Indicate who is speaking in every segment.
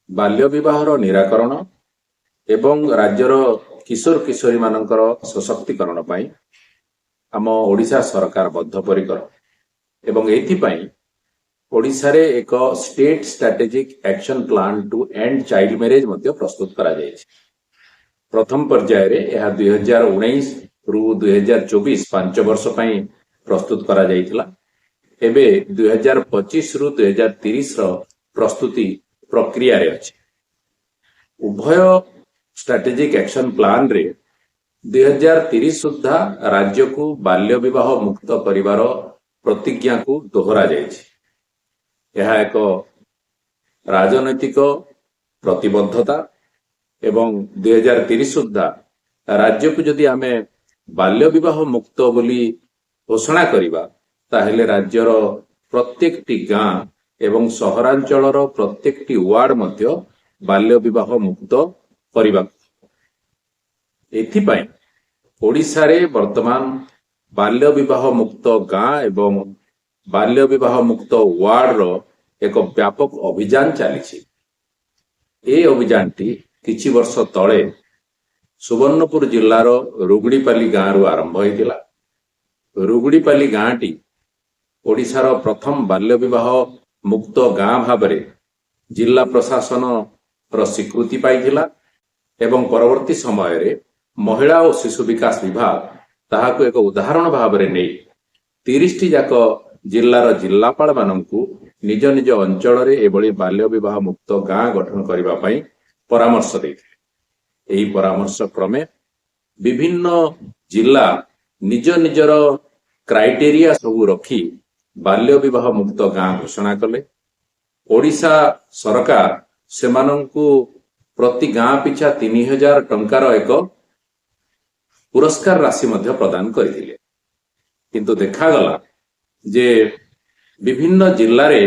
Speaker 1: ବାଲ୍ୟ ବିବାହର ନିରାକରଣ ଏବଂ ରାଜ୍ୟର କିଶୋର କିଶୋରୀ ମାନଙ୍କର ସଶକ୍ତିକରଣ ପାଇଁ ଆମ ଓଡ଼ିଶା ସରକାର ବଦ୍ଧପରିକର ଏବଂ ଏଥିପାଇଁ ଓଡ଼ିଶାରେ ଏକ state strategic action plan to end child marriage ମଧ୍ୟ ପ୍ରସ୍ତୁତ କରାଯାଇଛି। ପ୍ରଥମ ପର୍ଯ୍ୟାୟରେ ଏହା 2019ରୁ 2024 5 ବର୍ଷ ପାଇଁ ପ୍ରସ୍ତୁତ କରାଯାଇଥିଲା। ଏବେ 2025ରୁ 2030ର ପ୍ରସ୍ତୁତି ପ୍ରକ୍ରିୟାରେ ଅଛି। ଉଭୟ ଷ୍ଟ୍ରାଟେଜିକ୍ ଆକ୍ସନ ପ୍ଲାନ୍ରେ 2030 ସୁଦ୍ଧା ରାଜ୍ୟକୁ ବାଲ୍ୟ ବିବାହ ମୁକ୍ତ କରିବାର ପ୍ରତିଜ୍ଞାକୁ ଦୋହରାଯାଇଛି। ଏହା ଏକ ରାଜନୈତିକ ପ୍ରତିବଦ୍ଧତା ଏବଂ 2030 ସୁଦ୍ଧା ରାଜ୍ୟକୁ ଯଦି ଆମେ ବାଲ୍ୟ ବିବାହ ମୁକ୍ତ ବୋଲି ଘୋଷଣା କରିବା ତାହେଲେ ରାଜ୍ୟର ପ୍ରତ୍ୟେକଟି ଗାଁ ଏବଂ ସହରାଞ୍ଚଳର ପ୍ରତ୍ୟେକଟି ୱାର୍ଡ ମଧ୍ୟ ବାଲ୍ୟ ବିବାହ ମୁକ୍ତ କରିବାକୁ। ଏଥିପାଇଁ ଓଡ଼ିଶାରେ ବର୍ତ୍ତମାନ ବାଲ୍ୟ ବିବାହ ମୁକ୍ତ ଗାଁ ଏବଂ ବାଲ୍ୟ ବିବାହ ମୁକ୍ତ ୱାର୍ଡର ଏକ ବ୍ୟାପକ ଅଭିଯାନ ଚାଲିଛି। ଏହି ଅଭିଯାନଟି କିଛି ବର୍ଷ ତଳେ ସୁବର୍ଣ୍ଣପୁର ଜିଲ୍ଲାର ରୁଗୁଡିପାଲି ଗାଁରୁ ଆରମ୍ଭ ହୋଇଥିଲା। ରୁଗୁଡିପାଲି ଗାଁଟି ଓଡ଼ିଶାର ପ୍ରଥମ ବାଲ୍ୟ ବିବାହ ମୁକ୍ତ ଗାଁ ଭାବରେ ଜିଲ୍ଲା ପ୍ରଶାସନର ସ୍ୱୀକୃତି ପାଇଥିଲା ଏବଂ ପରବର୍ତ୍ତୀ ସମୟରେ ମହିଳା ଓ ଶିଶୁ ବିକାଶ ବିଭାଗ ତାହାକୁ ଏକ ଉଦାହରଣ ଭାବରେ ନେଇ 30ଟି ଯାକ ଜିଲ୍ଲାର ଜିଲ୍ଲାପାଳ ମାନଙ୍କୁ ନିଜ ନିଜ ଅଞ୍ଚଳରେ ଏଭଳି ବାଲ୍ୟ ବିବାହ ମୁକ୍ତ ଗାଁ ଗଠନ କରିବା ପାଇଁ ପରାମର୍ଶ ଦେଇଥିଲେ। ଏହି ପରାମର୍ଶ କ୍ରମେ ବିଭିନ୍ନ ଜିଲ୍ଲା ନିଜ ନିଜର କ୍ରାଇଟେରିଆ ସବୁ ରଖି ବାଲ୍ୟ ବିବାହ ମୁକ୍ତ ଗାଁ ଘୋଷଣା କଲେ। ଓଡ଼ିଶା ସରକାର ସେମାନଙ୍କୁ ପ୍ରତି ଗାଁ ପିଛା 3000 ଟଙ୍କାର ଏକ ପୁରସ୍କାର ରାଶି ମଧ୍ୟ ପ୍ରଦାନ କରିଥିଲେ। କିନ୍ତୁ ଦେଖାଗଲା ଯେ ବିଭିନ୍ନ ଜିଲ୍ଲାରେ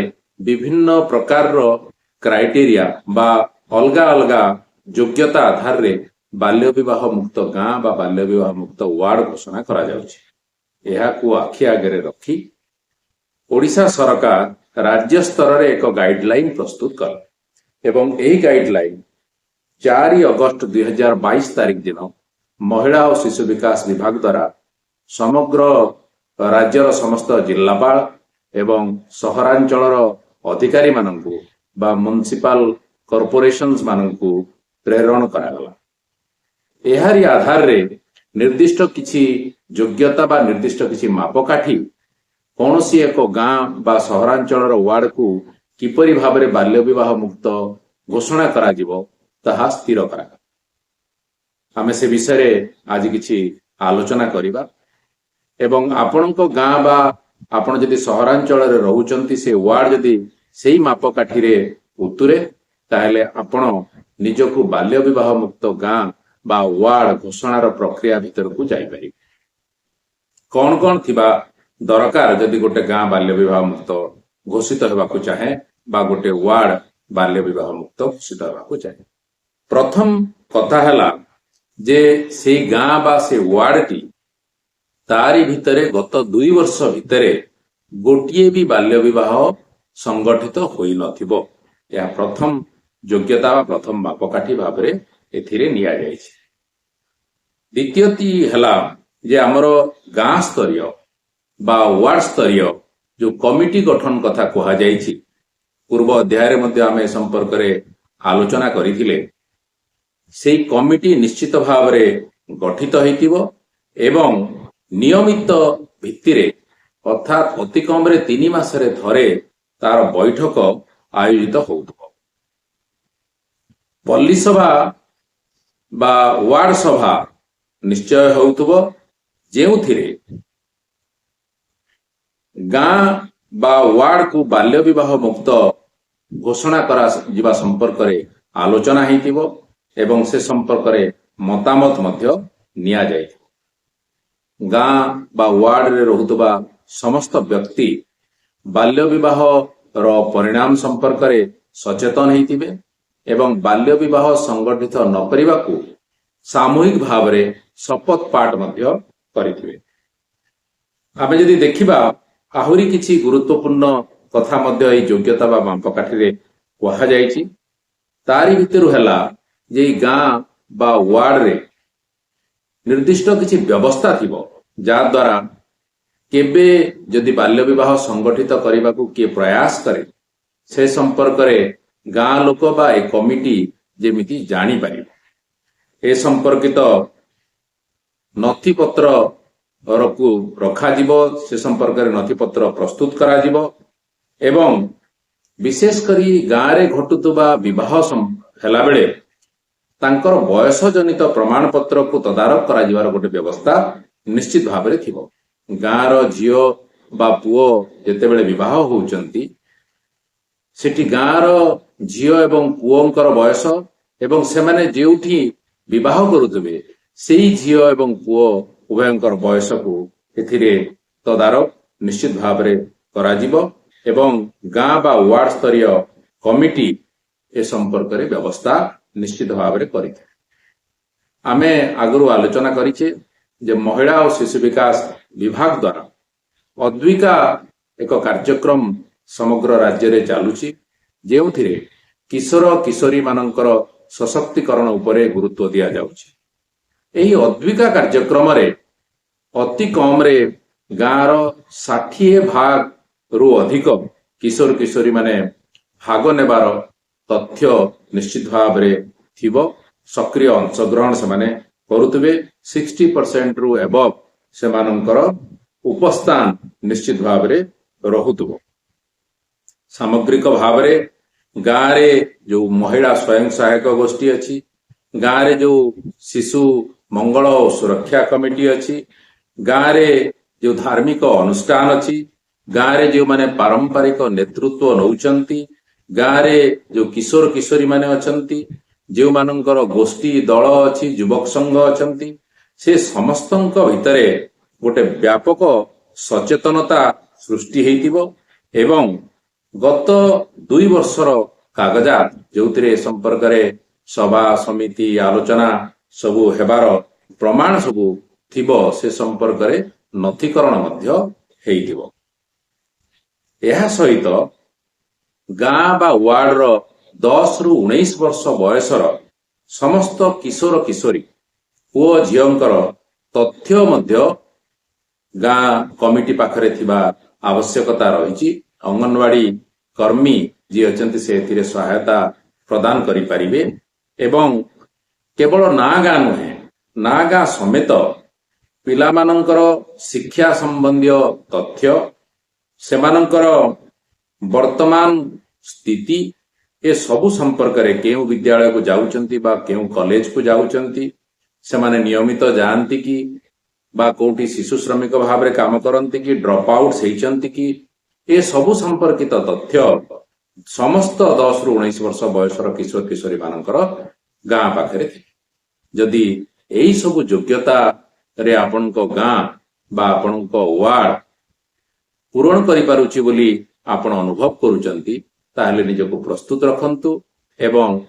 Speaker 1: ବିଭିନ୍ନ ପ୍ରକାରର କ୍ରାଇଟେରିଆ ବା ଅଲଗା ଅଲଗା ଯୋଗ୍ୟତା ଆଧାରରେ ବାଲ୍ୟ ବିବାହ ମୁକ୍ତ ଗାଁ ବା ବାଲ୍ୟ ବିବାହ ମୁକ୍ତ ୱାର୍ଡ ଘୋଷଣା କରାଯାଉଛି। ଏହାକୁ ଆଖି ଆଗରେ ରଖି ଓଡ଼ିଶା ସରକାର ରାଜ୍ୟ ସ୍ତରରେ ଏକ ଗାଇଡଲାଇନ ପ୍ରସ୍ତୁତ କଲେ ଏବଂ ଏହି ଗାଇଡଲାଇନ 4 ଅଗଷ୍ଟ 2022 ତାରିଖ ଦିନ ମହିଳା ଓ ଶିଶୁ ବିକାଶ ବିଭାଗ ଦ୍ୱାରା ସମଗ୍ର ରାଜ୍ୟର ସମସ୍ତ ଜିଲ୍ଲାପାଳ ଏବଂ ସହରାଞ୍ଚଳର ଅଧିକାରୀମାନଙ୍କୁ ବା ମ୍ୟୁନିସିପାଲ କର୍ପୋରେସନ୍ସ ମାନଙ୍କୁ ପ୍ରେରଣ କରାଗଲା। ଏହାରି ଆଧାରରେ ନିର୍ଦ୍ଦିଷ୍ଟ କିଛି ଯୋଗ୍ୟତା ବା ନିର୍ଦ୍ଦିଷ୍ଟ କିଛି ମାପକାଠି କୌଣସି ଏକ ଗାଁ ବା ସହରାଞ୍ଚଳର ୱାର୍ଡକୁ କିପରି ଭାବରେ ବାଲ୍ୟ ବିବାହ ମୁକ୍ତ ଘୋଷଣା କରାଯିବ ତାହା ସ୍ଥିର କରାଗଲା। ଆମେ ସେ ବିଷୟରେ ଆଜି କିଛି ଆଲୋଚନା କରିବା ଏବଂ ଆପଣଙ୍କ ଗାଁ ବା ଆପଣ ଯଦି ସହରାଞ୍ଚଳରେ ରହୁଛନ୍ତି ସେ ୱାର୍ଡ ଯଦି ସେଇ ମାପକାଠିରେ ଉତୁରେ ତାହେଲେ ଆପଣ ନିଜକୁ ବାଲ୍ୟ ବିବାହ ମୁକ୍ତ ଗାଁ ବା ୱାର୍ଡ ଘୋଷଣାର ପ୍ରକ୍ରିୟା ଭିତରକୁ ଯାଇପାରିବେ। କଣ କଣ ଥିବା ଦରକାର ଯଦି ଗୋଟେ ଗାଁ ବାଲ୍ୟ ବିବାହ ମୁକ୍ତ ଘୋଷିତ ହେବାକୁ ଚାହେଁ ବା ଗୋଟେ ୱାର୍ଡ ବାଲ୍ୟ ବିବାହ ମୁକ୍ତ ଘୋଷିତ ହେବାକୁ ଚାହେଁ। ପ୍ରଥମ କଥା ହେଲା ଯେ ସେଇ ଗାଁ ବା ସେ ୱାର୍ଡଟି ତାରି ଭିତରେ ଗତ 2 ବର୍ଷ ଭିତରେ ଗୋଟିଏ ବି ବାଲ୍ୟ ବିବାହ ସଂଗଠିତ ହୋଇନଥିବ। ଏହା ପ୍ରଥମ ଯୋଗ୍ୟତା ବା ପ୍ରଥମ ମାପକାଠି ଭାବରେ ଏଥିରେ ନିଆଯାଇଛି। ଦ୍ୱିତୀୟଟି ହେଲା ଯେ ଆମର ଗାଁ ସ୍ତରୀୟ ବା ୱାର୍ଡ ସ୍ତରୀୟ ଯୋଉ କମିଟି ଗଠନ କଥା କୁହାଯାଇଛି, ପୂର୍ବ ଅଧ୍ୟାୟରେ ମଧ୍ୟ ଆମେ ଏ ସମ୍ପର୍କରେ ଆଲୋଚନା କରିଥିଲେ। ସେହି କମିଟି ନିଶ୍ଚିତ ଭାବରେ ଗଠିତ ହୋଇଥିବ ଏବଂ ନିୟମିତ ଭିତ୍ତିରେ ଅର୍ଥାତ୍ ଅତି କମରେ 3 ମାସରେ ଥରେ ତାର ବୈଠକ ଆୟୋଜିତ ହେଉଥିବ। ପଲ୍ଲୀ ସଭା ବା ୱାର୍ଡ ସଭା ନିଶ୍ଚୟ ହେଉଥିବ, ଯେଉଁଥିରେ ଗାଁ ବା ୱାର୍ଡକୁ ବାଲ୍ୟ ବିବାହ ମୁକ୍ତ ଘୋଷଣା କରାଯିବା ସମ୍ପର୍କରେ ଆଲୋଚନା ହୋଇଥିବ ଏବଂ ସେ ସମ୍ପର୍କରେ ମତାମତ ମଧ୍ୟ ନିଆଯାଇଥିବ। ଗାଁ ବା ୱାର୍ଡରେ ରହୁଥିବା ସମସ୍ତ ବ୍ୟକ୍ତି ବାଲ୍ୟ ବିବାହର ପରିଣାମ ସମ୍ପର୍କରେ ସଚେତନ ହୋଇଥିବେ ଏବଂ ବାଲ୍ୟ ବିବାହ ସଂଗଠିତ ନ କରିବାକୁ ସାମୂହିକ ଭାବରେ ଶପଥ ପାଠ ମଧ୍ୟ କରିଥିବେ। ଆମେ ଯଦି ଦେଖିବା ଆହୁରି କିଛି ଗୁରୁତ୍ୱପୂର୍ଣ୍ଣ କଥା ମଧ୍ୟ ଏହି ଯୋଗ୍ୟତା ବା ମାପକାଠିରେ କୁହାଯାଇଛି। तारी भितर है जे गाँ बा वार्ड रे निर्दिष्ट किसी व्यवस्था थी जहाद्वारा केबे जदि बाल्य विवाह संगठित करने को किए प्रयास करे से संपर्क में गाँ लोक बा ए कमिटी जेमिति जानी पारे ए संपर्कित नथिपत्र को रखा से संपर्क में नथिपत्र प्रस्तुत करा एवं विशेष करी गाँव रे घटुवा बह है बेले तांकर बयस जनित प्रमाण पत्र को तदारक करा गोटे व्यवस्था निश्चित भाव में थिबो। गाँव झीओ बा पुओ जेतेबेले विवाह होउचंती सेठी गाँव झीओ एवं पुओंकर बयस एवं सेमाने जेउठी विवाह करुथबे सेही झीओ एवं पुओ उभयंकर बयस को एथिरे तदारक निश्चित भाव में करा जिवो एवं गाँ बा वार्ड स्तरीय कमिटी ए संपर्क में व्यवस्था निश्चित भाव में करी आमे आगु आलोचना करिछे जे महिला और शिशु विकास विभाग द्वारा अद्विका एक कार्यक्रम समग्र राज्य रे चालुची जेउथिरे किशोर किशोरी मानकर सशक्तिकरण उपरे गुरुत्व दिया जाउची। एही अद्विका कार्यक्रम रे अति कम रे गाँव 60% रु अधिक किशोर किशोरी माने भाग नेबार तथ्य निश्चित भाव में थिबो। सक्रिय अंशग्रहण से माने करुतबे 60% रु एबव से मानकर उपस्थान निश्चित भाव में रहुतबो। सामग्रिक भाव में गाँव रे जो महिला स्वयं सहायक गोष्ठी अच्छी गाँव रे जो शिशु मंगल और सुरक्षा कमिटी अच्छी गाँव रे जो धार्मिक अनुष्ठान अच्छी गाँव रे जो माने पारंपरिक नेतृत्व नौचंती गाँव रे जो किशोर किशोरी माने अछंती जो मानकर गोष्ठी दल अच्छी युवक संघ अछंती से समस्तंक भितरे गोटे व्यापक सचेतनता सृष्टि हेतिबो एवं गत 2 वर्षर कागजात जो संपर्क में सभा समिति आलोचना सबू हेबार प्रमाण सबू थिबो से संपर्क में नथिकरण मध्य हेइथिबो। एहा सहित गाँ बा वार्ड रो 10 रु 19 वर्ष बयसर समस्त किशोर किशोरी पुओ झीओंकर तथ्य मध्य गाँ कमिटी पाखरे थिबा आवश्यकता रही। अंगनवाड़ी कर्मी जी अछंती से एथिरे सहायता प्रदान करि परिबे एवं केवल ना गाँ नुहे ना गाँ समेत पिला मानकर शिक्षा संबंधी तथ्य सेमानंकर वर्तमान स्थिति ए सबु संपर्क रे केउ विद्यालय को जाउचंती बा केउ कॉलेज को जाउचंती सेमाने नियमित जानती कि बा कोठी शिशु श्रमिक भाव में काम करती कि ड्रॉप आउट होइचंती कि ए सबु संपर्कित तथ्य समस्त 10 रु 19 वर्ष बयसर किशोर किशोरी मानकर गाँ पाखरे जदि एई सबु योग्यता रे आपनको गाँ बा आपनको वार्ड पूरण करि पारुछि बोली आपण अनुभव करूचंती ताहले निजको प्रस्तुत रखंतु एवं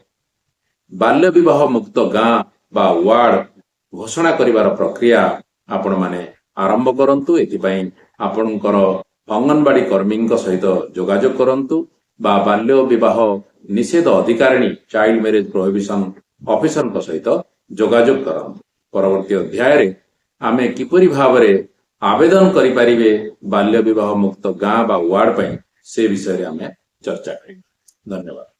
Speaker 1: बाल्य विवाह मुक्त गाँ बा वार्ड घोषणा करिवार प्रक्रिया आपण माने आरंभ करंतु। एथिपाई आपणकर अंगनवाड़ी कर्मी सहित जोगाजोग करंतु बा बाल्य विवाह निषेध अधिकारिणी चाइल्ड मैरेज प्रोहिबिशन ऑफिसर सहित जोगाजोग करंतु। परवर्ती अध्याय रे आमे किपरि भाव रे आवेदन करि परिबे बाल्य विवाह मुक्त गाँ बा वार्ड पई से विषय रे आमे चर्चा करिबा। धन्यवाद।